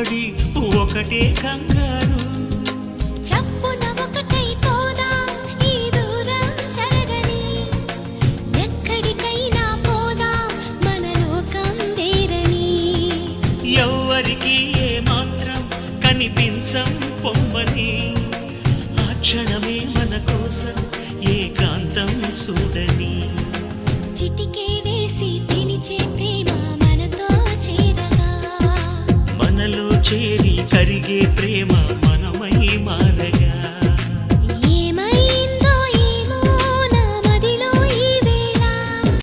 సవ్వడి ఒకటే కంగారు. చప్పున ఒకటై పోదాం ఈ దూరం చెరగని, ఎక్కడికైనా పోదాం మన లోకం వేరని. ఎవ్వరికి ఏ మాత్రం కనిపించం పొమ్మని, ఆ క్షణమే మన కోసం ఏకాంతం చూడని. చిటికే వేసి పిలిచే ప్రేమ మనతో చేరగా, మనలో చేరి కరిగే ప్రేమ